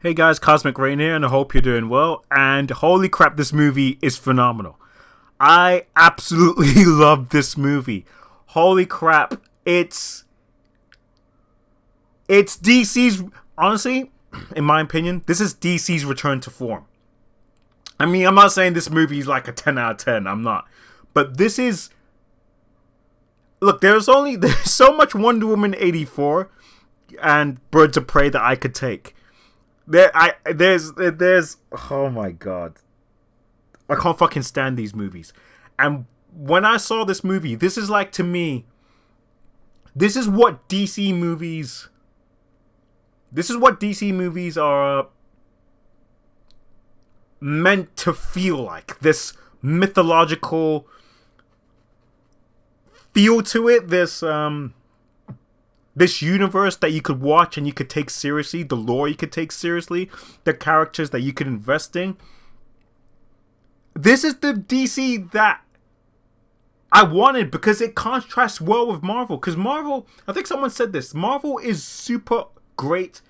Hey guys, Cosmic Rain here, and I hope you're doing well. And holy crap, this movie is phenomenal. I absolutely love this movie. Holy crap, it's DC's, honestly, in my opinion, this is DC's return to form. I mean, I'm not saying this movie is like a 10 out of 10, I'm not. But this is, look, there's so much Wonder Woman 84 and Birds of Prey that I could take. There's oh my god, I can't fucking stand these movies. And when I saw this movie, this is like, to me, this is what DC movies are meant to feel like. This mythological feel to it, this universe that you could watch and you could take seriously, the lore you could take seriously, the characters that you could invest in. This is the DC that I wanted, because it contrasts well with Marvel. Because Marvel, I think someone said this, Marvel is super great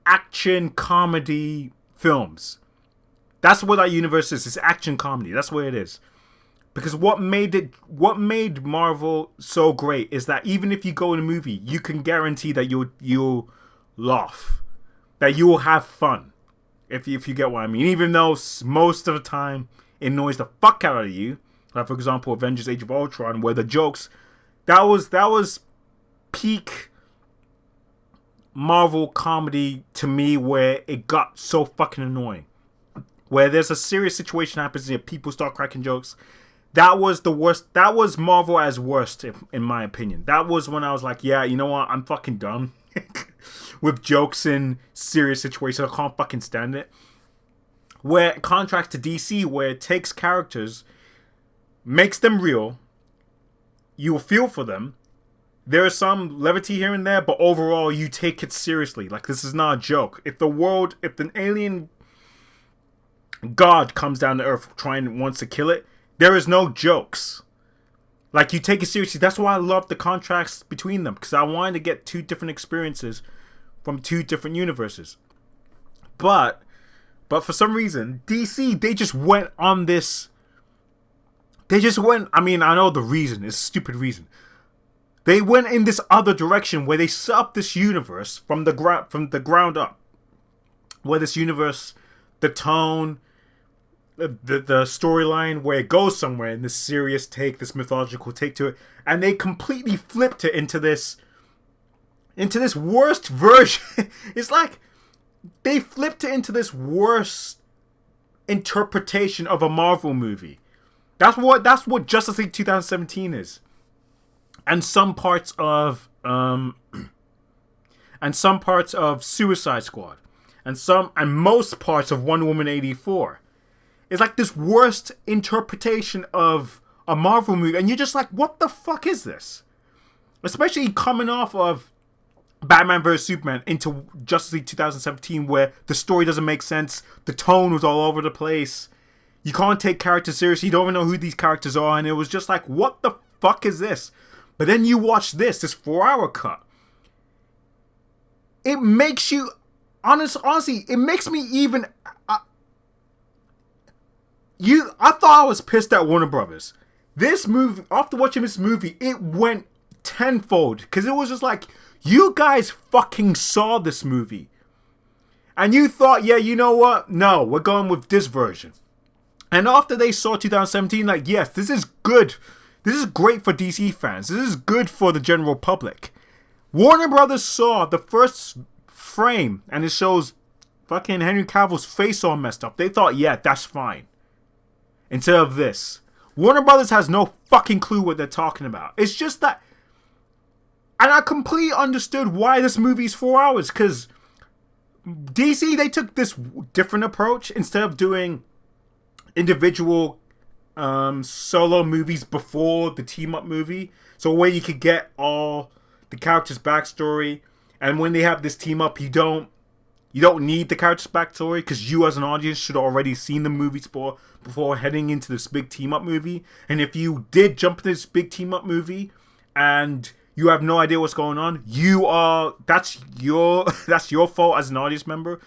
action comedy films. That's what that universe is. It's action comedy. That's what it is. Because what made Marvel so great is that even if you go in a movie, you can guarantee that you'll laugh, that you will have fun, if you get what I mean. Even though most of the time it annoys the fuck out of you, like for example, Avengers: Age of Ultron, where the jokes, that was peak Marvel comedy to me, where it got so fucking annoying. Where there's a serious situation happens and people start cracking jokes. That was the worst. That was Marvel as worst, in my opinion. That was when I was like, yeah, you know what? I'm fucking done with jokes in serious situations. I can't fucking stand it. Where contrast to DC, where it takes characters, makes them real, you feel for them. There is some levity here and there, but overall, you take it seriously. Like, this is not a joke. If an alien god comes down to Earth wants to kill it, there is no jokes. Like, you take it seriously. That's why I love the contrast between them, because I wanted to get two different experiences from two different universes. But for some reason, DC, they just went on this. I mean, I know the reason. It's a stupid reason. They went in this other direction where they set up this universe from the ground up. Where this universe, the tone, the storyline, where it goes somewhere in this serious take, this mythological take to it, and they completely flipped it into this worst version. It's like they flipped it into this worst interpretation of a Marvel movie. That's what Justice League 2017 is, and some parts of Suicide Squad, and most parts of Wonder Woman 84. It's like this worst interpretation of a Marvel movie. And you're just like, what the fuck is this? Especially coming off of Batman vs. Superman into Justice League 2017, where the story doesn't make sense. The tone was all over the place. You can't take characters seriously. You don't even know who these characters are. And it was just like, what the fuck is this? But then you watch this 4-hour cut. It makes you, honestly, it makes me even... I thought I was pissed at Warner Brothers. This movie, after watching this movie, it went tenfold. Because it was just like, you guys fucking saw this movie. And you thought, yeah, you know what? No, we're going with this version. And after they saw 2017, like, yes, this is good. This is great for DC fans. This is good for the general public. Warner Brothers saw the first frame, and it shows fucking Henry Cavill's face all messed up. They thought, yeah, that's fine. Instead of this. Warner Brothers has no fucking clue what they're talking about. It's just that... And I completely understood why this movie's 4 hours. Because DC, they took this different approach. Instead of doing individual solo movies before the team-up movie. So where you could get all the characters' backstory. And when they have this team-up, you don't need the character's backstory, because you as an audience should have already seen the movies before heading into this big team-up movie. And if you did jump into this big team-up movie and you have no idea what's going on, that's your fault as an audience member.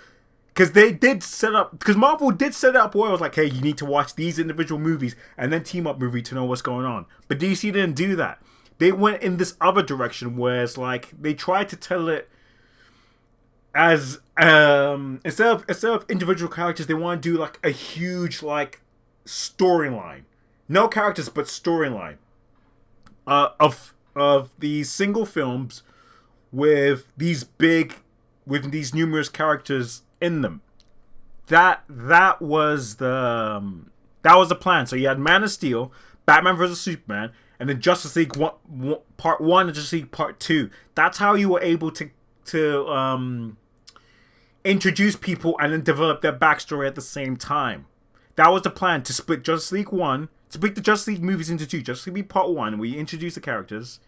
Because they did set up, because Marvel did set it up where it was like, hey, you need to watch these individual movies and then team up movie to know what's going on. But DC didn't do that. They went in this other direction where it's like they tried to tell it as instead of individual characters, they want to do like a huge like storyline. No characters, but storyline of these single films with these numerous characters in them. That was the plan. So you had Man of Steel, Batman vs Superman, and then Justice League Part 1 and Justice League Part 2. That's how you were able to introduce people and then develop their backstory at the same time. That was the plan, to split Justice League 1, split the Justice League movies into two. Justice League Part 1, where you introduce the characters,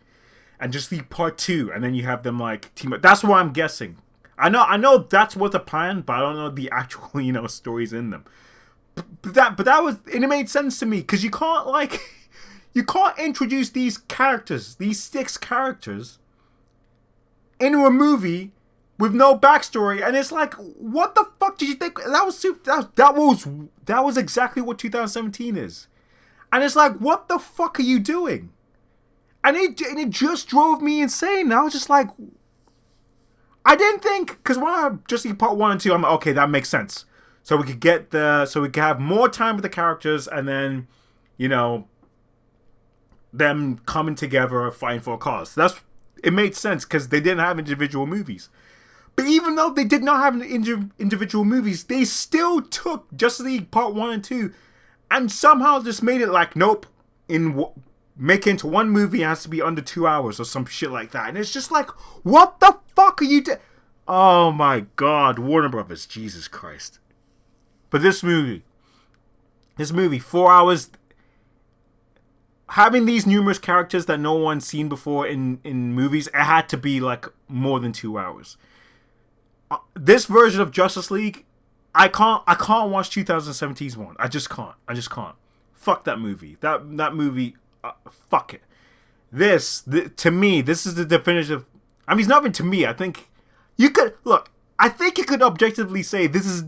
and Justice League Part 2, and then you have them like team up. That's what I'm guessing. I know that's what the plan, but I don't know the actual, stories in them. But that was, and it made sense to me, because you can't introduce these characters, these 6 characters, into a movie with no backstory, and it's like, what the fuck did you think? That was exactly what 2017 is, and it's like, what the fuck are you doing? And it just drove me insane. I was just like, I didn't think, because when I just see Part 1 and 2, I'm like, okay, that makes sense. So we could have more time with the characters, and then, them coming together, fighting for a cause. It made sense, because they didn't have individual movies. But even though they did not have individual movies, they still took Justice League Part 1 and 2, and somehow just made it like, nope, make it into one movie, it has to be under 2 hours or some shit like that. And it's just like, what the fuck are you doing? Oh my god, Warner Brothers, Jesus Christ. But this movie, 4 hours, having these numerous characters that no one's seen before in movies, it had to be like more than 2 hours. This version of Justice League, I can't watch 2017's one. I just can't. Fuck that movie. That movie, fuck it. To me, this is the definitive. I mean, it's not even to me. I think you could look. I think you could objectively say this is.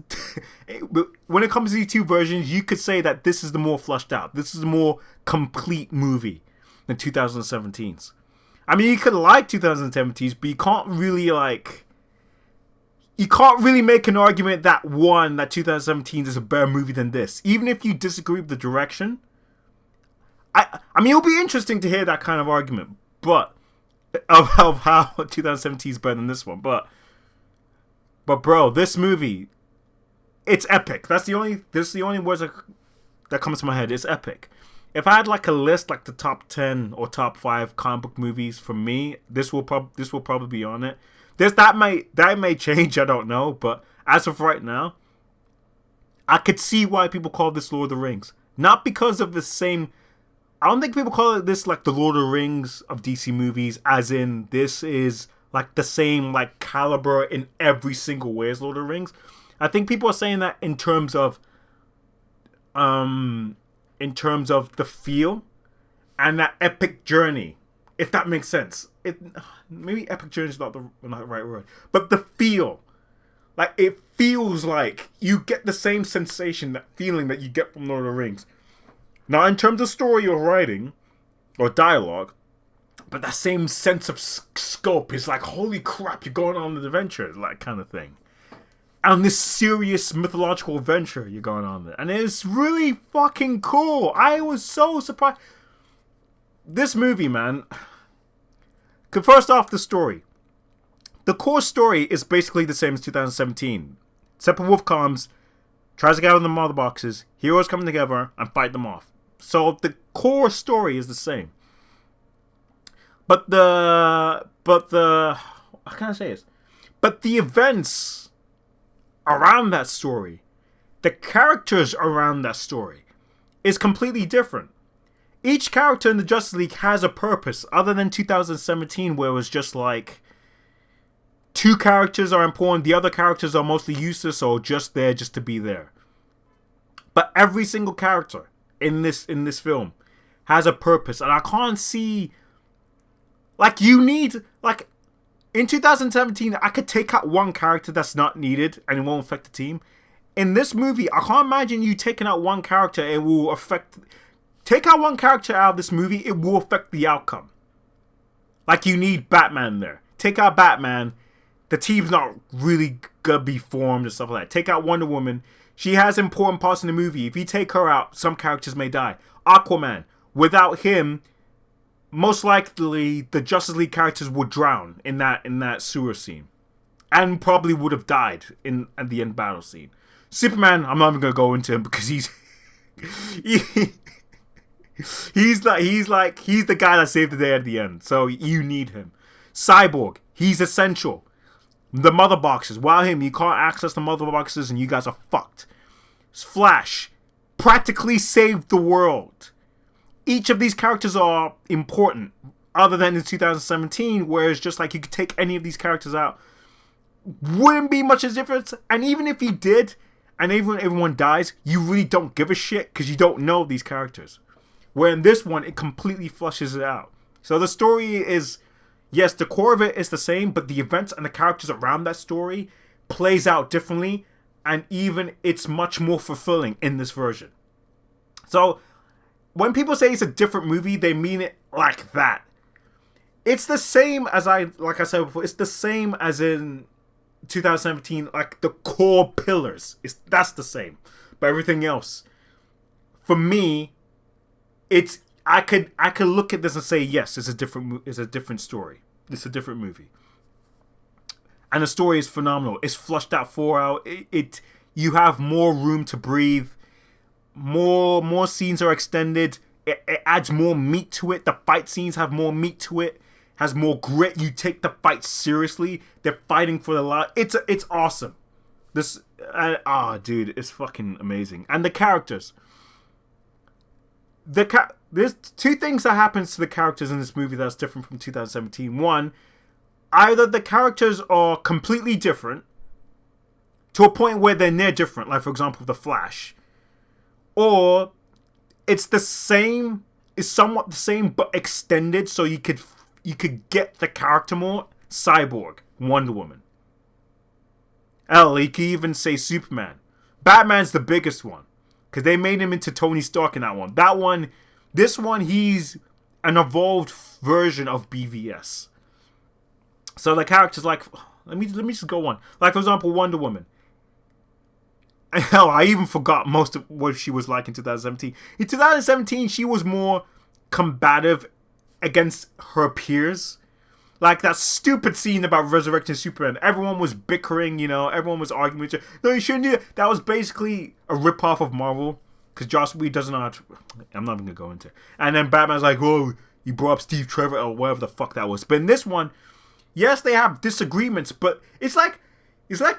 When it comes to these two versions, you could say that this is the more flushed out. This is the more complete movie than 2017's. I mean, you could like 2017's, but you can't really like. You can't really make an argument that 2017 is a better movie than this, even if you disagree with the direction. I mean, it'll be interesting to hear that kind of argument, but of how 2017 is better than this one. But bro, this movie, it's epic. This is the only words that comes to my head. It's epic. If I had like a list, like the top 10 or top 5 comic book movies for me, this will probably be on it. That may change, I don't know, but as of right now, I could see why people call this Lord of the Rings. Not because of the same. I don't think people call it this like the Lord of the Rings of DC movies, as in this is like the same like caliber in every single way as Lord of the Rings. I think people are saying that in terms of the feel and that epic journey, if that makes sense. Maybe epic journey is not the right word, but the feel, like it feels like you get the same sensation, that feeling that you get from Lord of the Rings. Not in terms of story or writing or dialogue, but that same sense of scope is like, holy crap, you're going on an adventure, like kind of thing. And this serious mythological adventure you're going on there, and it's really fucking cool. I was so surprised. This movie, man. First off, the story. The core story is basically the same as 2017. Steppenwolf comes, tries to get out of the mother boxes, heroes come together and fight them off. So the core story is the same. But how can I say this? But the events around that story, the characters around that story, is completely different. Each character in the Justice League has a purpose, other than 2017, where it was just like 2 characters are important, the other characters are mostly useless or just there just to be there. But every single character in this film has a purpose, and I can't see, like, you need, like, In 2017, I could take out one character that's not needed and it won't affect the team. In this movie, I can't imagine you taking out one character and it will affect... Take out one character out of this movie, it will affect the outcome. Like, you need Batman there. Take out Batman, the team's not really gonna be formed and stuff like that. Take out Wonder Woman, she has important parts in the movie. If you take her out, some characters may die. Aquaman, without him, most likely the Justice League characters would drown in that sewer scene. And probably would have died at the end battle scene. Superman, I'm not even gonna go into him because he's he's the guy that saved the day at the end. So you need him. Cyborg, he's essential. The mother boxes, without him, you can't access the mother boxes and you guys are fucked. Flash, practically saved the world. Each of these characters are important, other than in 2017, where it's just like you could take any of these characters out. Wouldn't be much of a difference. And even if he did, and everyone dies, you really don't give a shit because you don't know these characters. Where in this one, it completely flushes it out. So the story is, yes, the core of it is the same, but the events and the characters around that story plays out differently, and even it's much more fulfilling in this version. So when people say it's a different movie, they mean it like that. It's the same as like I said before, it's the same as in 2017, like the core pillars. That's the same. But everything else, for me, it's I could look at this and say, yes, it's a different story. It's a different movie. And the story is phenomenal. It's flushed out 4 hours. You have more room to breathe. More scenes are extended. It adds more meat to it. The fight scenes have more meat to it. Has more grit. You take the fight seriously. They're fighting for the life. It's awesome. Dude, it's fucking amazing. And the characters. There's two things that happens to the characters in this movie that's different from 2017. One, either the characters are completely different to a point where they're near different, like for example the Flash, or it's the same, is somewhat the same but extended, so you could get the character more. Cyborg, Wonder Woman. Hell, you could even say Superman. Batman's the biggest one, because they made him into Tony Stark in that one. This one, he's an evolved version of BVS. So the characters like, let me just go on. Like for example, Wonder Woman. Hell, I even forgot most of what she was like in 2017. In 2017, she was more combative against her peers. Like that stupid scene about resurrecting Superman. Everyone was bickering, everyone was arguing with each other. No, you shouldn't do that. That was basically a ripoff of Marvel. Because Joss Whedon doesn't know how to... I'm not even going to go into it. And then Batman's like, oh, you brought up Steve Trevor or whatever the fuck that was. But in this one, yes, they have disagreements, but it's like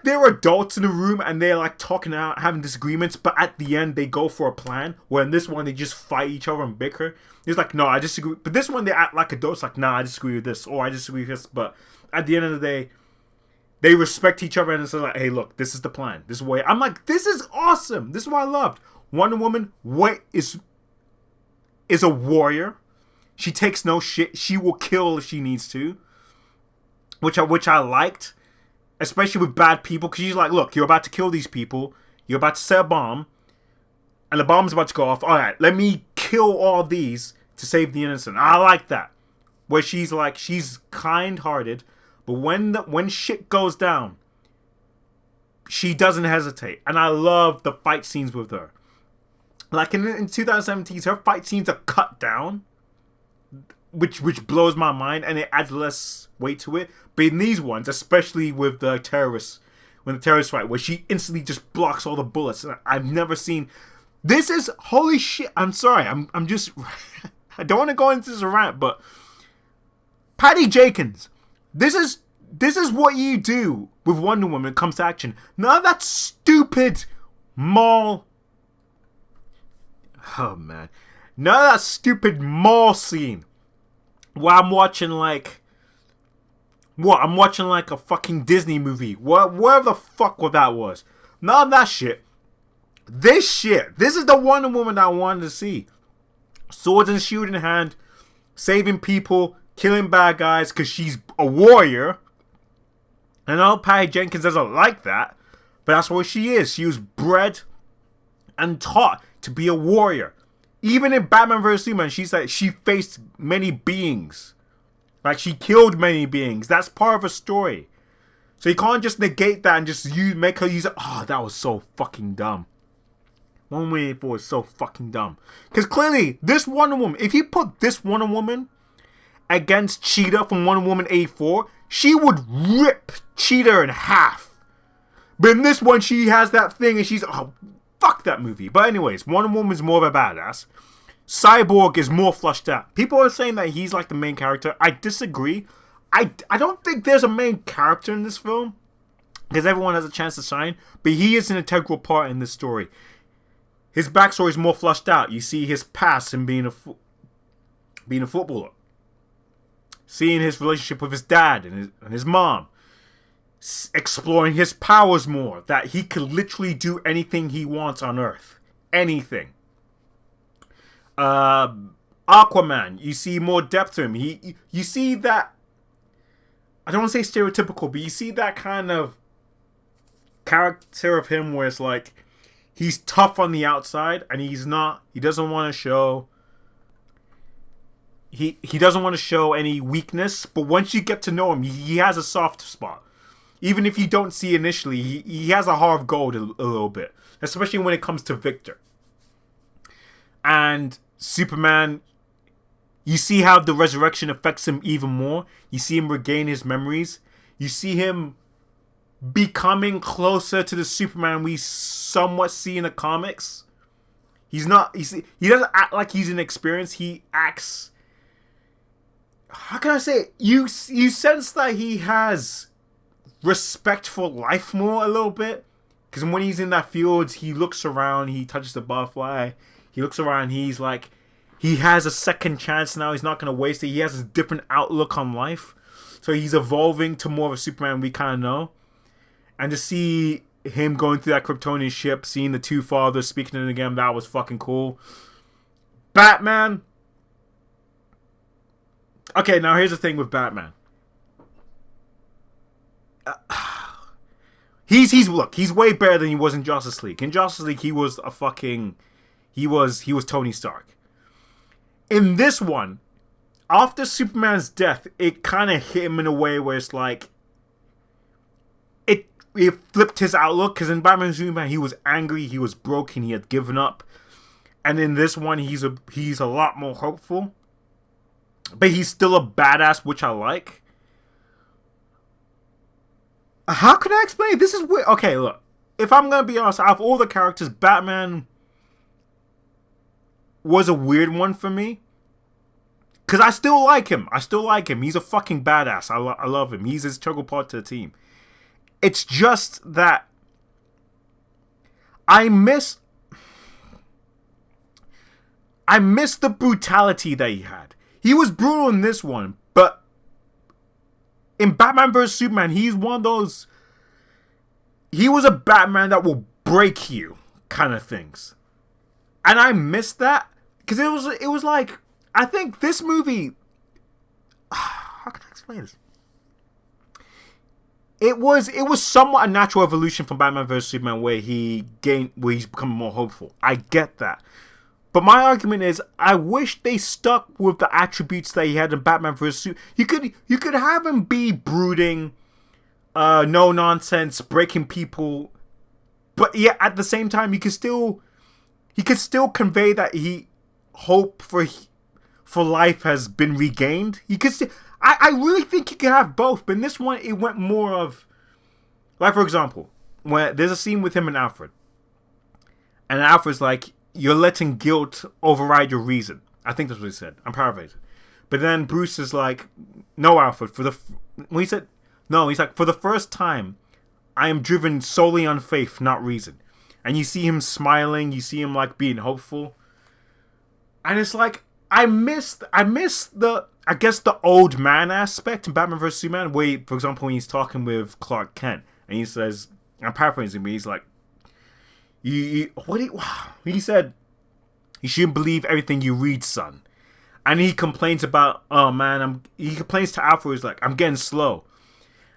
they're adults in the room and they're like talking out, having disagreements, but at the end they go for a plan. Where in this one, they just fight each other and bicker. It's like, no, I disagree. But this one, they act like adults, like, nah, I disagree with this, or I disagree with this. But at the end of the day, they respect each other and it's like, hey, look, this is the plan. This is the way. I'm like, this is awesome. This is what I loved. Wonder Woman is a warrior. She takes no shit. She will kill if she needs to. Which I liked. Especially with bad people. Because she's like, look, you're about to kill these people. You're about to set a bomb. And the bomb's about to go off. Alright, let me kill all these to save the innocent. I like that. Where she's like, she's kind-hearted. But when shit goes down, she doesn't hesitate. And I love the fight scenes with her. Like in 2017, her fight scenes are cut down, which blows my mind, and it adds less weight to it. But in these ones, especially with the terrorists, when the terrorists fight, where she instantly just blocks all the bullets, I've never seen. This is holy shit. I'm sorry. I'm just. I don't want to go into this rant, but Patty Jenkins, this is what you do with Wonder Woman when it comes to action. None of that stupid mall. Oh man, none of that stupid mall scene where I'm watching like a fucking Disney movie. Whatever the fuck what that was. None of that shit. This is the Wonder Woman I wanted to see. Swords and shield in hand, saving people, killing bad guys because she's a warrior. I know Patty Jenkins doesn't like that, but that's what she is. She was bred and taught to be a warrior. Even in Batman vs. Superman, she faced many beings. Like, she killed many beings. That's part of her story. So you can't just negate that and just make her use it. Oh, that was so fucking dumb. 184 is so fucking dumb. Because clearly, this Wonder Woman, if you put this Wonder Woman against Cheetah from Wonder Woman 84, she would rip Cheetah in half. But in this one, she has that thing and she's... Oh, fuck that movie. But anyways, Wonder Woman's more of a badass. Cyborg is more flushed out. People are saying that he's like the main character. I disagree. I don't think there's a main character in this film, because everyone has a chance to shine, but he is an integral part in this story. His backstory is more flushed out. You see his past in being a footballer, seeing his relationship with his dad and his mom, exploring his powers more, that he could literally do anything he wants on Earth. Anything. Aquaman, you see more depth to him. You see that, I don't want to say stereotypical, but you see that kind of character of him where it's like, he's tough on the outside and he doesn't want to show, he doesn't want to show any weakness, but once you get to know him, he has a soft spot. Even if you don't see initially, he has a heart of gold a little bit, especially when it comes to Victor. And Superman, you see how the resurrection affects him even more. You see him regain his memories. You see him becoming closer to the Superman we somewhat see in the comics. He doesn't act like he's inexperienced. He acts, how can I say it? You sense that he has respect for life more a little bit. Because when he's in that field, he looks around, he touches the butterfly. He looks around, he's like, he has a second chance now. He's not going to waste it. He has a different outlook on life. So he's evolving to more of a Superman we kind of know. And to see him going through that Kryptonian ship, seeing the two fathers speaking to him again, that was fucking cool. Batman. Okay, now here's the thing with Batman. He's way better than he was in Justice League. In Justice League, he was a fucking... He was Tony Stark. In this one, after Superman's death, it kind of hit him in a way where it's like, it flipped his outlook. Because in Batman Superman, he was angry, he was broken, he had given up. And in this one, he's a lot more hopeful. But he's still a badass, which I like. How can I explain? This is weird. Okay, look. If I'm going to be honest, out of all the characters, Batman was a weird one for me. Because I still like him. He's a fucking badass. I love him. He's his integral part to the team. It's just that I miss the brutality that he had. He was brutal in this one, but in Batman vs. Superman, he's one of those... He was a Batman that will break you kind of things. And I miss that. Because it was like... I think this movie... How can I explain this? It was somewhat a natural evolution from Batman vs. Superman where he's become more hopeful. I get that. But my argument is, I wish they stuck with the attributes that he had in Batman vs. Superman. You could have him be brooding, no nonsense, breaking people, but yeah, at the same time, he could still convey that hope for life has been regained. He could still, I really think he could have both. But in this one, it went more of, like for example, when there's a scene with him and Alfred, and Alfred's like, "You're letting guilt override your reason." I think that's what he said. I'm paraphrasing. But then Bruce is like, "No, Alfred, when he said, no, he's like, for the first time, I am driven solely on faith, not reason." And you see him smiling, you see him like being hopeful. And it's like, I miss the, I guess, the old man aspect in Batman vs. Superman, where, for example, when he's talking with Clark Kent, and he says, I'm paraphrasing, but he's like, he said, "You shouldn't believe everything you read, son." And he complains about, he complains to Alfred, he's like, "I'm getting slow."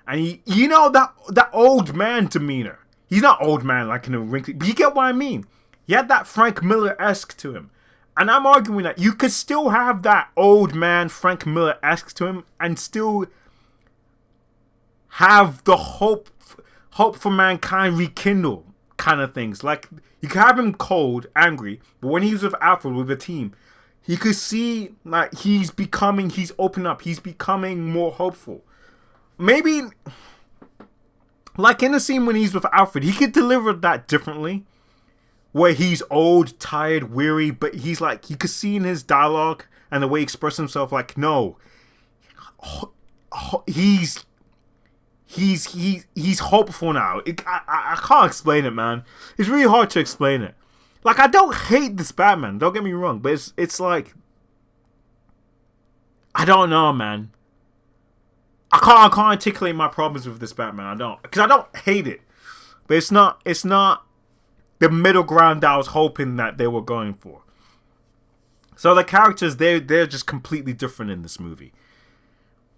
And you know that old man demeanor. He's not old man like in a wrinkly, but you get what I mean. He had that Frank Miller-esque to him. And I'm arguing that you could still have that old man Frank Miller-esque to him and still have the hope for mankind rekindle kind of things. Like, you could have him cold, angry, but when he was with Alfred, with the team, he could see like he's opening up, he's becoming more hopeful. Maybe, like in the scene when he's with Alfred, he could deliver that differently. Where he's old, tired, weary, but he's like, you could see in his dialogue and the way he expresses himself, like, no, he's hopeful now. I can't explain it, man. It's really hard to explain it. Like, I don't hate this Batman, don't get me wrong, but it's like, I don't know, man. I can't articulate my problems with this Batman. I don't, because I don't hate it, but it's not the middle ground that I was hoping that they were going for. So the characters, they're just completely different in this movie.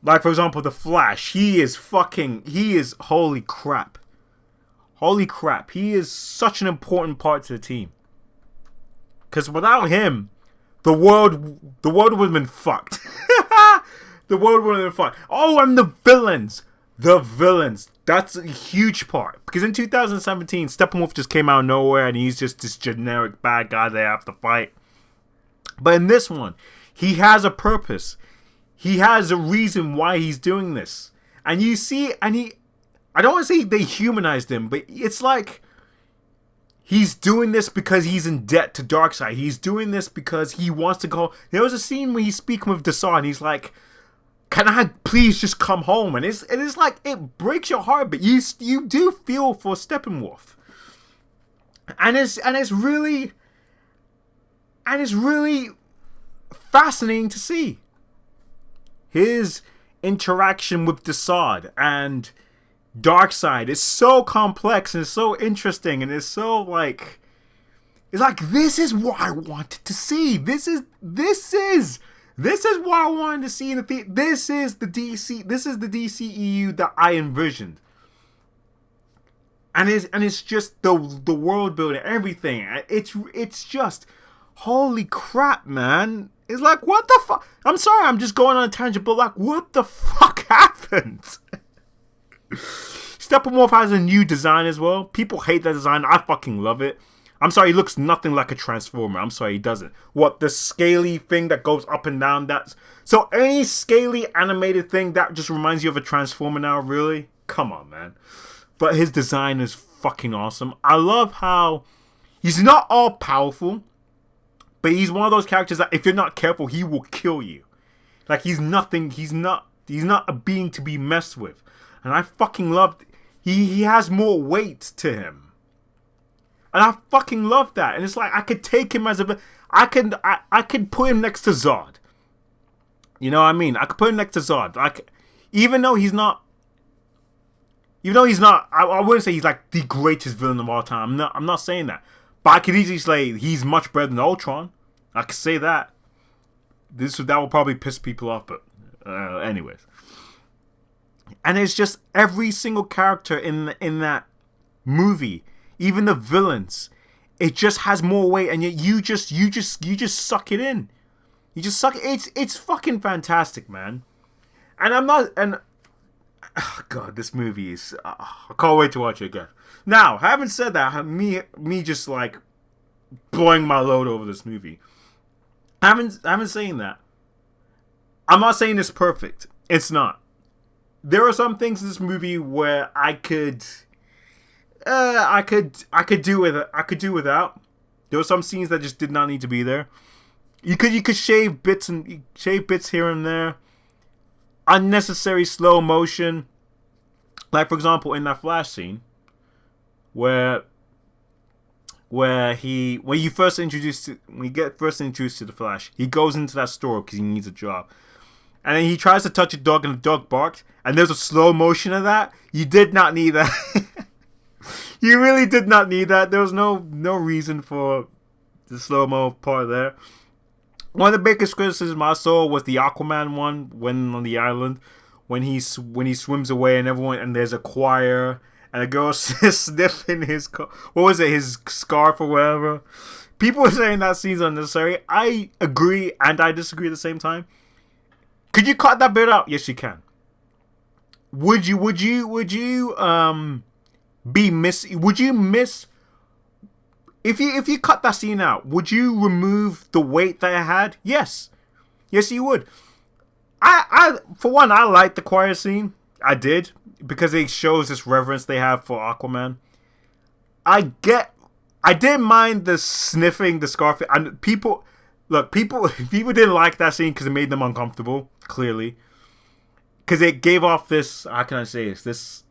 Like, for example, the Flash, he is holy crap. Holy crap. He is such an important part to the team. Because without him, the world would have been fucked. The world would have been fucked. Oh, and the villains. The villains. That's a huge part. Because in 2017, Steppenwolf just came out of nowhere and he's just this generic bad guy they have to fight. But in this one, he has a purpose. He has a reason why he's doing this. And you see, I don't want to say they humanized him, but it's like he's doing this because he's in debt to Darkseid. He's doing this because he wants to go. There was a scene where he's speaking with Desar and he's like, can I please just come home? And it's like, it breaks your heart, but you do feel for Steppenwolf. And it's really fascinating to see his interaction with Desar and Darkseid. Is so complex and it's so interesting and it's so like, it's like, this is what I wanted to see. This is what I wanted to see in the theater. This is the DCEU that I envisioned. And it's just the world building, everything. It's just, holy crap, man. It's like, what the fuck? I'm sorry, I'm just going on a tangent, but like, what the fuck happened? Steppenwolf has a new design as well. People hate that design. I fucking love it. I'm sorry, he looks nothing like a Transformer. I'm sorry, he doesn't. What, the scaly thing that goes up and down? So any scaly animated thing, that just reminds you of a Transformer now, really? Come on, man. But his design is fucking awesome. I love how he's not all powerful, but he's one of those characters that if you're not careful, he will kill you. Like, he's not a being to be messed with. And I fucking love, he has more weight to him. And I fucking love that. And it's like, I could take him as I could put him next to Zod. You know what I mean? I could put him next to Zod. Like, even though he's not, I wouldn't say he's like the greatest villain of all time. I'm not saying that. But I could easily say he's much better than Ultron. I could say that. That will probably piss people off, but anyways. And it's just every single character in that movie. Even the villains, it just has more weight, and yet you just suck it in. You just suck it. It's fucking fantastic, man. And oh God, this movie is. I can't wait to watch it again. Now, having said that, me just like blowing my load over this movie. Having saying that, I'm not saying it's perfect. It's not. There are some things in this movie where I could do with it. I could do without. There were some scenes that just did not need to be there. You could shave bits here and there. Unnecessary slow motion. Like, for example, in that Flash scene where when you get first introduced to the Flash, he goes into that store because he needs a job. And then he tries to touch a dog and the dog barks, and there's a slow motion of that. You did not need that. You really did not need that. There was no reason for the slow-mo part there. One of the biggest criticisms I saw was the Aquaman one when on the island, when he swims away and everyone and there's a choir and a girl sniffing his what was it, his scarf or whatever. People are saying that scene's unnecessary. I agree and I disagree at the same time. Could you cut that bit out? Yes, you can. Would you miss if you cut that scene out, would you remove the weight that it had? Yes. Yes, you would. I for one, I like the choir scene. I did, because it shows this reverence they have for Aquaman. I didn't mind the sniffing the scarf, and people didn't like that scene because it made them uncomfortable, clearly. Because it gave off this, how can I say this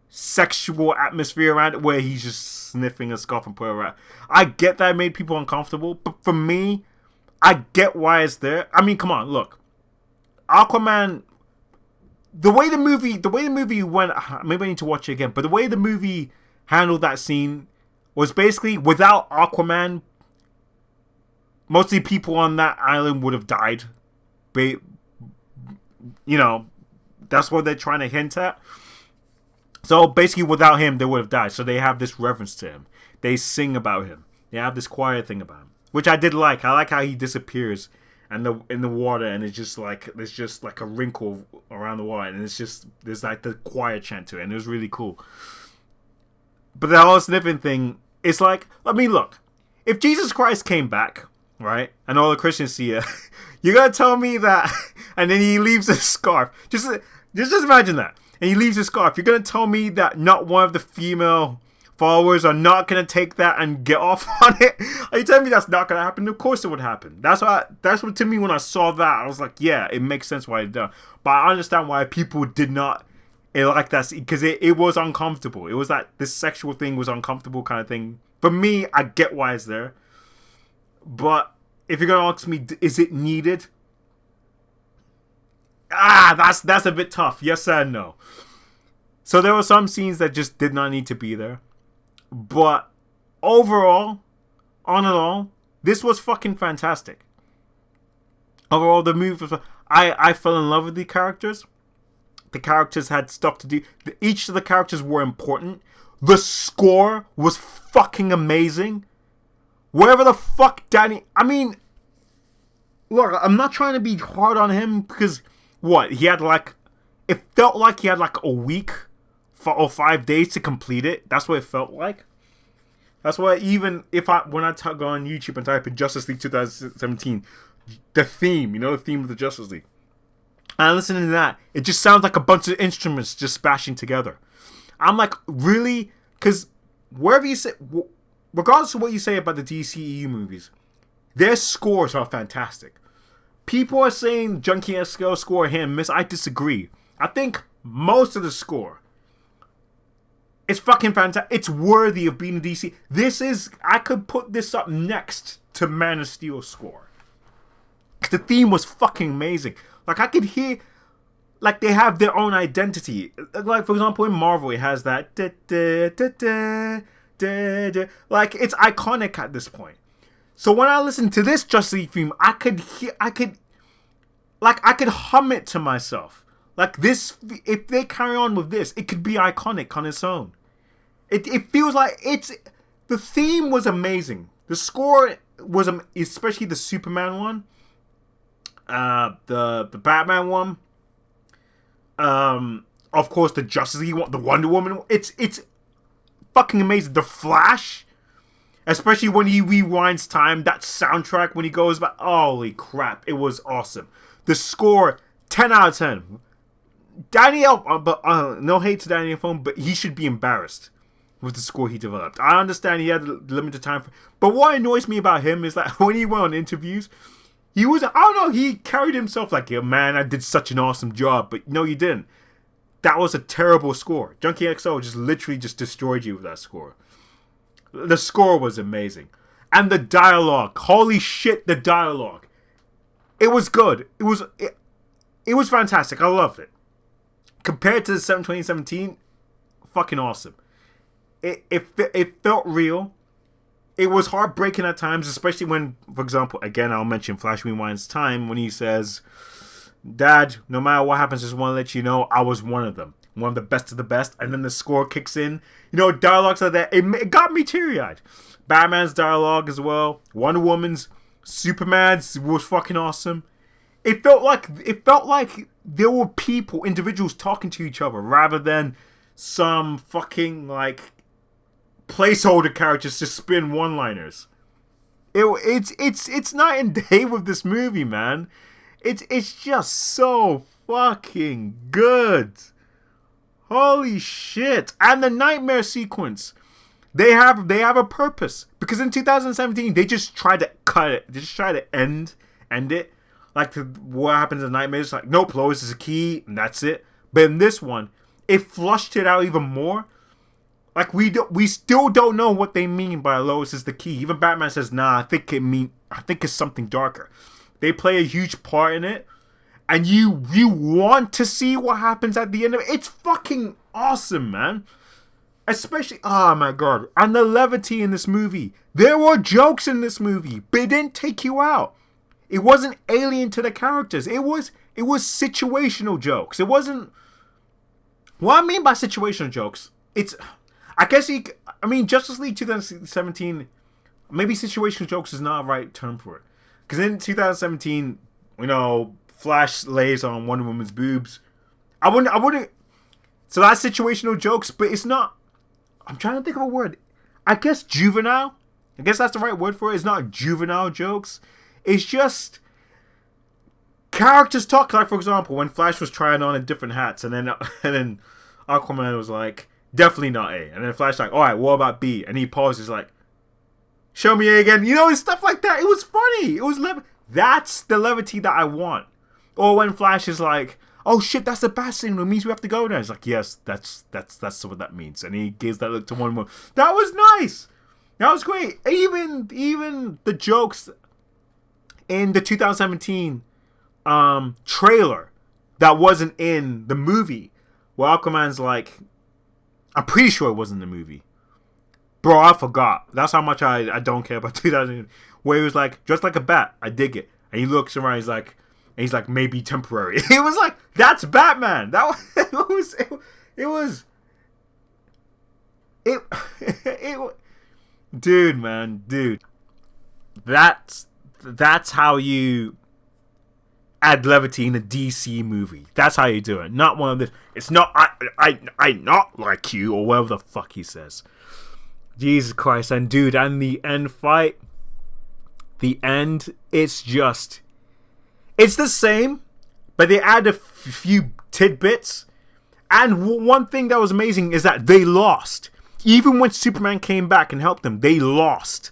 sexual atmosphere around it where he's just sniffing a scarf and put it around. I get that it made people uncomfortable, but for me, I get why it's there. I mean, come on, look. Aquaman, the way the movie went, maybe I need to watch it again, but the way the movie handled that scene was basically, without Aquaman, mostly people on that island would have died. You know, that's what they're trying to hint at. So basically, without him, they would have died. So they have this reverence to him. They sing about him. They have this choir thing about him, which I did like. I like how he disappears and in the water, and it's just like there's just like a wrinkle around the water, and it's just there's like the choir chant to it, and it was really cool. But the whole sniffing thing, it's like, I mean, look, if Jesus Christ came back, right, and all the Christians see it, you're gonna tell me that, and then he leaves a scarf. Just imagine that, and he leaves a scarf. You're gonna tell me that not one of the female followers are not gonna take that and get off on it? Are you telling me that's not gonna happen? Of course it would happen. That's what to me, when I saw that, I was like, yeah, it makes sense why it done. But I understand why people did not like that, because it was uncomfortable. It was that this sexual thing was uncomfortable kind of thing. For me, I get why it's there. But if you're gonna ask me, is it needed? That's a bit tough. Yes and no. So there were some scenes that just did not need to be there. But overall, on and all, this was fucking fantastic. Overall, the movie was... I fell in love with the characters. The characters had stuff to do. Each of the characters were important. The score was fucking amazing. Wherever the fuck Danny... I mean, look, I'm not trying to be hard on him, because what? He had like... It felt like he had like a week or 5 days to complete it. That's what it felt like. That's why even when I go on YouTube and type in Justice League 2017, the theme, the theme of the Justice League, and I listen to that, it just sounds like a bunch of instruments just bashing together. I'm like, really? Because wherever you say, regardless of what you say about the DCEU movies, their scores are fantastic. People are saying Junkie XL score hit and miss. I disagree. I think most of the score, it's fucking fantastic. It's worthy of being a DC. I could put this up next to Man of Steel's score. The theme was fucking amazing. Like, I could hear, like, they have their own identity. Like, for example, in Marvel, it has that da, da, da, da, da, da. Like, it's iconic at this point. So when I listen to this Justice League theme, I could hum it to myself. Like, this, if they carry on with this, it could be iconic on its own. It feels like the theme was amazing. The score was, especially the Superman one, the Batman one, of course the Justice League one, the Wonder Woman one. It's fucking amazing. The Flash, especially when he rewinds time, that soundtrack when he goes back, holy crap, it was awesome. The score, 10 out of 10. Daniel, but no hate to Daniel Phone, but he should be embarrassed with the score he developed. I understand he had limited time, but what annoys me about him is that when he went on interviews, he carried himself like, yeah, man, I did such an awesome job, but no, you didn't. That was a terrible score. Junkie XL just literally just destroyed you with that score. The score was amazing. And the dialogue, holy shit, the dialogue. It was good. It was fantastic. I loved it. Compared to the 2017, fucking awesome. It felt real. It was heartbreaking at times, especially when, for example, again, I'll mention Flash Rewind's time, when he says, Dad, no matter what happens, just want to let you know I was one of them. One of the best of the best. And then the score kicks in. You know, dialogues like that. It got me teary-eyed. Batman's dialogue as well. Wonder Woman's. Superman's was fucking awesome. It felt like there were people, individuals talking to each other rather than some fucking like placeholder characters to spin one-liners. It's night and day with this movie, man. It's just so fucking good. Holy shit. And the nightmare sequence. They have a purpose. Because in 2017, they just tried to cut it. They just tried to end it. Like, what happens in Nightmares? Like, nope, Lois is a key, and that's it. But in this one, it flushed it out even more. Like, we still don't know what they mean by Lois is the key. Even Batman says, nah, I think it's something darker. They play a huge part in it. And you want to see what happens at the end of it. It's fucking awesome, man. Especially, oh my god. And the levity in this movie. There were jokes in this movie, but it didn't take you out. It wasn't alien to the characters. It was situational jokes. It wasn't... What I mean by situational jokes, Justice League 2017, maybe situational jokes is not the right term for it. Because in 2017, you know, Flash lays on Wonder Woman's boobs. I wouldn't... So that's situational jokes, but it's not... I'm trying to think of a word. I guess juvenile? I guess that's the right word for it. It's not juvenile jokes. It's just characters talk. Like, for example, when Flash was trying on different hats, and then Aquaman was like, definitely not A. And then Flash like, alright, what about B? And he pauses like, show me A again. You know, and stuff like that. It was funny. It was That's the levity that I want. Or when Flash is like, oh shit, that's the bat signal. It means we have to go there. It's like, yes, that's what that means. And he gives that look to one more. That was nice. That was great. Even the jokes in the 2017 trailer that wasn't in the movie, where Aquaman's like, I'm pretty sure it wasn't in the movie. Bro, I forgot. That's how much I don't care about 2000. Where he was like, dressed like a bat. I dig it. And he looks around. He's like, maybe temporary. It was like, that's Batman. That was dude, man, dude. That's how you add levity in a DC movie. That's how you do it. Not one of this. It's not I not like you or whatever the fuck he says. Jesus Christ. And dude, and the end fight. The end, it's the same, but they add a few tidbits. And one thing that was amazing is that they lost. Even when Superman came back and helped them, they lost.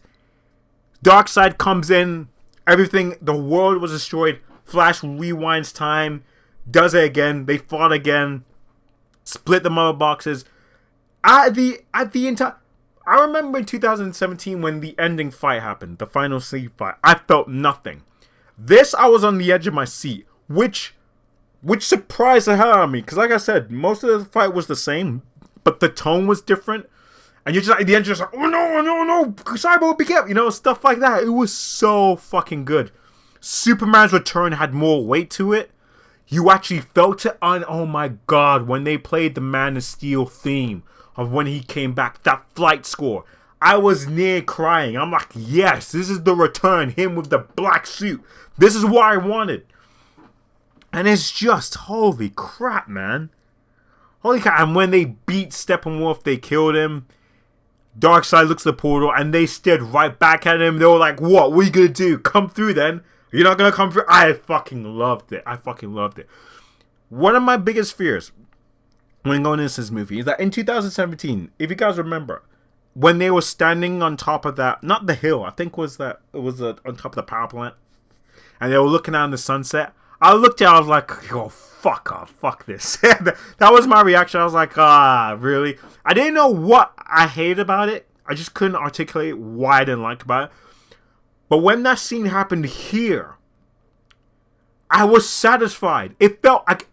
Darkseid comes in, everything, the world was destroyed. Flash rewinds time, does it again. They fought again, split the mother boxes. I remember in 2017 when the ending fight happened, the final sleep fight. I felt nothing. This, I was on the edge of my seat, which surprised the hell out of me. Because like I said, most of the fight was the same, but the tone was different. And you're just like, at the end, you're just like, oh no, Cyborg, be careful. You know, stuff like that. It was so fucking good. Superman's return had more weight to it. You actually felt it on, oh my god, when they played the Man of Steel theme of when he came back, that flight score. I was near crying. I'm like, yes, this is the return. Him with the black suit. This is what I wanted. And it's just, holy crap, man. Holy crap. And when they beat Steppenwolf, they killed him. Darkseid looks at the portal, and they stared right back at him. They were like, what are you going to do? Come through then? You're not going to come through? I fucking loved it. One of my biggest fears when going into this movie is that in 2017, if you guys remember, when they were standing on top of that, not the hill, I think it was on top of the power plant, and they were looking out in the sunset, I looked at it, I was like, oh, fuck off, fuck this. That was my reaction. I was like, really? I didn't know what I hated about it. I just couldn't articulate why I didn't like about it. But when that scene happened here, I was satisfied. It felt like,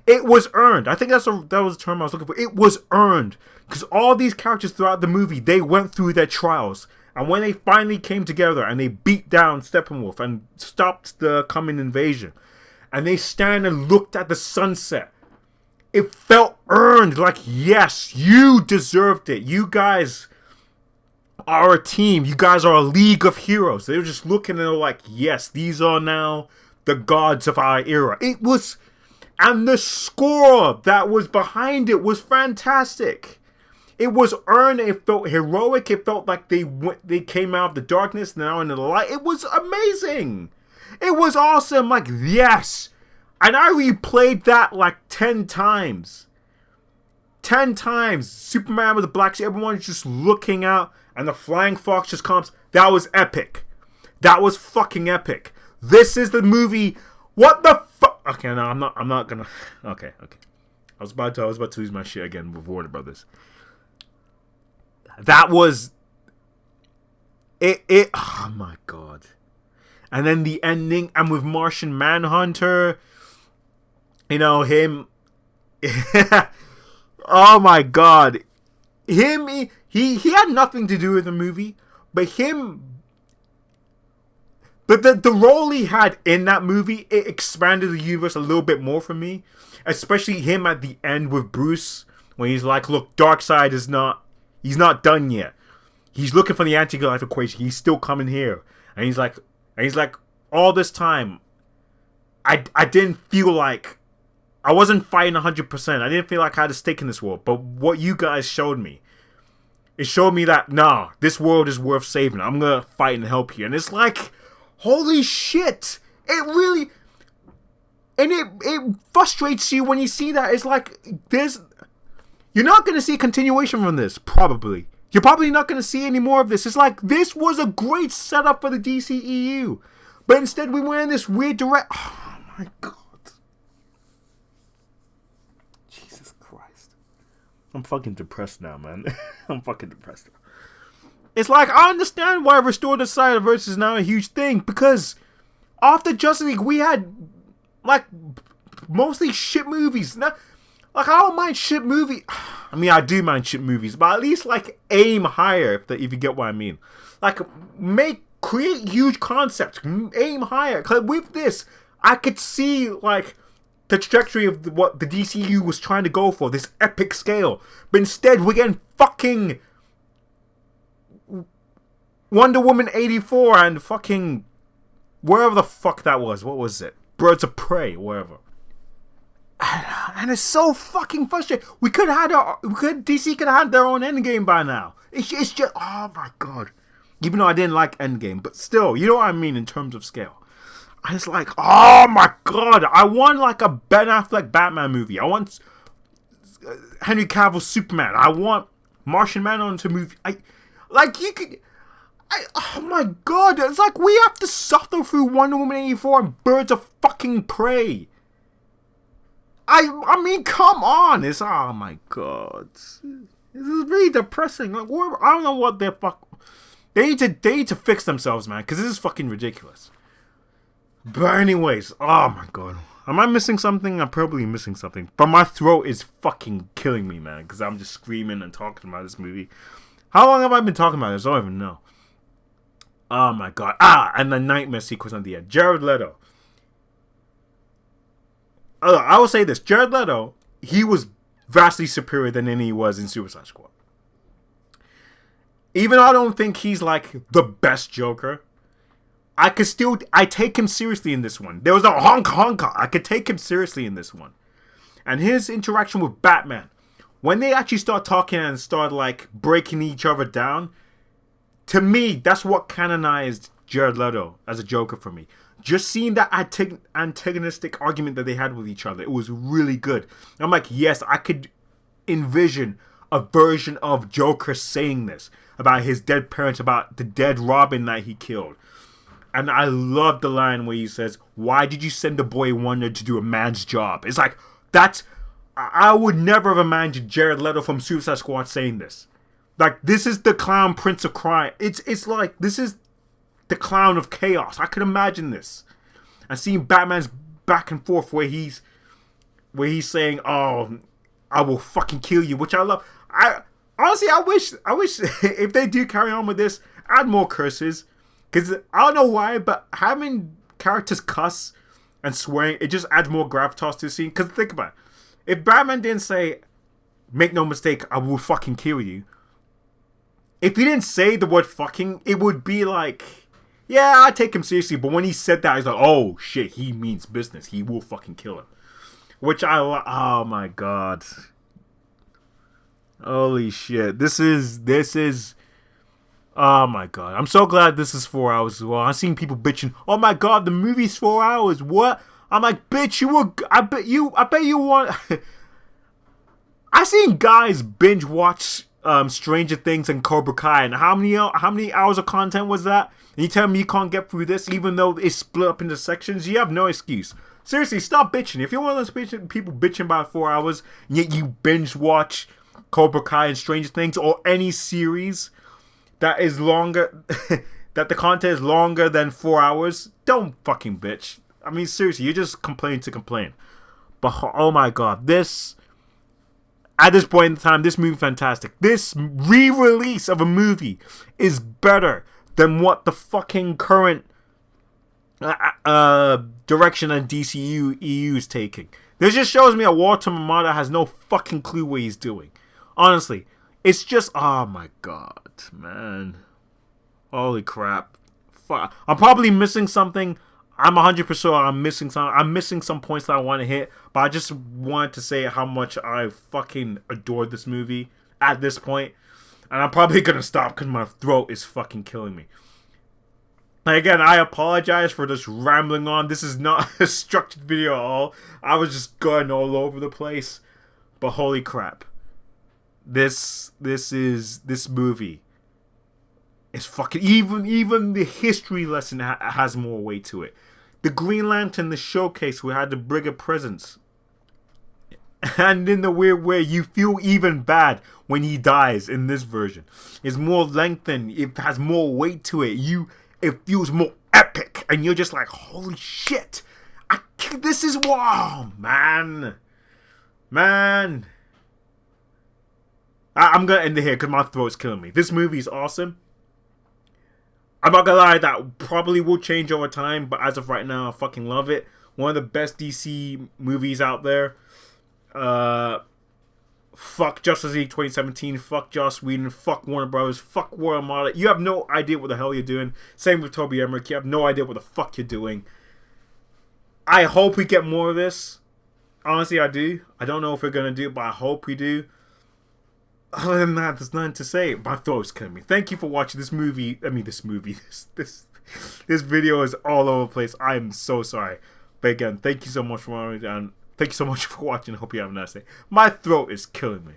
it was earned. I think that was the term I was looking for. It was earned. Because all these characters throughout the movie, they went through their trials. And when they finally came together and they beat down Steppenwolf and stopped the coming invasion, and they stand and looked at the sunset. It felt earned. Like, yes, you deserved it. You guys are a team. You guys are a league of heroes. They were just looking and they were like, yes, these are now the gods of our era. It was, and the score that was behind it was fantastic. It was earned. It felt heroic. It felt like they came out of the darkness, now into the light. It was amazing. It was awesome. Like, yes. And I replayed that like 10 times. 10 times. Superman with the black suit. Everyone's just looking out. And the flying fox just comes. That was epic. That was fucking epic. This is the movie. What the fuck? Okay, no, I'm not gonna. Okay. I was about to lose my shit again with Warner Brothers. That was it. Oh my god. And then the ending, and with Martian Manhunter, you know, him. Oh my god. Him, he had nothing to do with the movie, but the role he had in that movie, it expanded the universe a little bit more for me. Especially him at the end with Bruce, when he's like, look, Darkseid he's not done yet. He's looking for the anti-life equation. He's still coming here. And he's like, all this time, I didn't feel like, I wasn't fighting 100%. I didn't feel like I had a stake in this world. But what you guys showed me, it showed me that, nah, this world is worth saving. I'm going to fight and help you. And it's like, holy shit. It really, and it frustrates you when you see that. It's like, you're not going to see a continuation from this, probably. You're probably not going to see any more of this. It's like, this was a great setup for the DCEU. But instead, we went in this weird direct. Oh, my God. Jesus Christ. I'm fucking depressed now, man. I'm fucking depressed now. It's like, I understand why Restore the Snyderverse is now a huge thing. Because after Justice League, we had, like, mostly shit movies. Now, like, I don't mind shit movies. I mean, I do mind shit movies, but at least, like, aim higher, if you get what I mean. Like, create huge concepts. Aim higher. Because with this, I could see, like, the trajectory of what the DCU was trying to go for. This epic scale. But instead, we're getting fucking Wonder Woman 84 and fucking wherever the fuck that was. What was it? Birds of Prey, wherever. And it's so fucking frustrating. DC could have had their own Endgame by now. It's just, oh my god. Even though I didn't like Endgame, but still, you know what I mean in terms of scale. And it's like, oh my god, I want like a Ben Affleck Batman movie. I want Henry Cavill Superman. I want Martian Manhunter movie. Oh my god, it's like we have to suffer through Wonder Woman 84 and Birds of fucking Prey. I mean, come on. It's, oh my god. This is really depressing. Like, I don't know what they need to fix themselves, man, because this is fucking ridiculous. But anyways, oh my god. Am I missing something? I'm probably missing something. But my throat is fucking killing me, man, because I'm just screaming and talking about this movie. How long have I been talking about this? I don't even know. Oh my god. And the nightmare sequence at the end. Jared Leto. I will say this. Jared Leto, he was vastly superior than any he was in Suicide Squad. Even though I don't think he's like the best Joker, I take him seriously in this one. There was no honk. I could take him seriously in this one. And his interaction with Batman, when they actually start talking and start like breaking each other down, to me, that's what canonized Jared Leto as a Joker for me. Just seeing that antagonistic argument that they had with each other, it was really good. I'm like, yes, I could envision a version of Joker saying this about his dead parents, about the dead Robin that he killed. And I love the line where he says, why did you send a boy wonder to do a man's job? It's like, I would never have imagined Jared Leto from Suicide Squad saying this. Like, this is the clown prince of crime. It's like, this is the clown of chaos. I could imagine this. And seeing Batman's back and forth where he's saying, oh, I will fucking kill you, which I love. Honestly, I wish if they do carry on with this, add more curses. Because I don't know why, but having characters cuss and swearing, it just adds more gravitas to the scene. Because think about it. If Batman didn't say, make no mistake, I will fucking kill you. If he didn't say the word fucking, it would be like, yeah, I take him seriously. But when he said that, he's like, oh shit, he means business. He will fucking kill her. Which oh my god. Holy shit. This is, oh my god. I'm so glad this is 4 hours as well. I've seen people bitching, oh my god, the movie's 4 hours. What? I'm like, bitch, I bet you want, I seen guys binge watch Stranger Things and Cobra Kai, and how many hours of content was that? And you tell me you can't get through this even though it's split up into sections? You have no excuse. Seriously, stop bitching. If you're one of those people bitching about 4 hours, and yet you binge watch Cobra Kai and Stranger Things, or any series that is longer, that the content is longer than 4 hours, don't fucking bitch. I mean, seriously, you're just complaining to complain. But oh my god, at this point in time, this movie fantastic. This re-release of a movie is better than what the fucking current direction that DCU EU is taking. This just shows me that Walter Mamada has no fucking clue what he's doing. Honestly, it's just, oh my god, man. Holy crap. Fuck. I'm probably missing something. I'm 100% sure I'm missing some. I'm missing some points that I want to hit, but I just wanted to say how much I fucking adored this movie at this point. And I'm probably gonna stop because my throat is fucking killing me. And again, I apologize for just rambling on. This is not a structured video at all. I was just going all over the place. But holy crap. This movie is fucking, even the history lesson has more weight to it. The Green Lantern, the showcase, we had the bigger presence. And in the weird way, you feel even bad when he dies in this version. It's more lengthened. It has more weight to it. It feels more epic. And you're just like, holy shit. This is, wow, man. Man. I'm going to end it here because my throat's killing me. This movie is awesome. I'm not gonna lie, that probably will change over time, but as of right now, I fucking love it. One of the best DC movies out there. Fuck Justice League 2017, fuck Joss Whedon, fuck Warner Brothers, fuck Warner Marley. You have no idea what the hell you're doing. Same with Toby Emmerich, you have no idea what the fuck you're doing. I hope we get more of this. Honestly, I do. I don't know if we're gonna do it, but I hope we do. Other than that, there's nothing to say. My throat's killing me. Thank you for watching this movie. This video is all over the place. I am so sorry. But again, thank you so much for watching. And thank you so much for watching. I hope you have a nice day. My throat is killing me.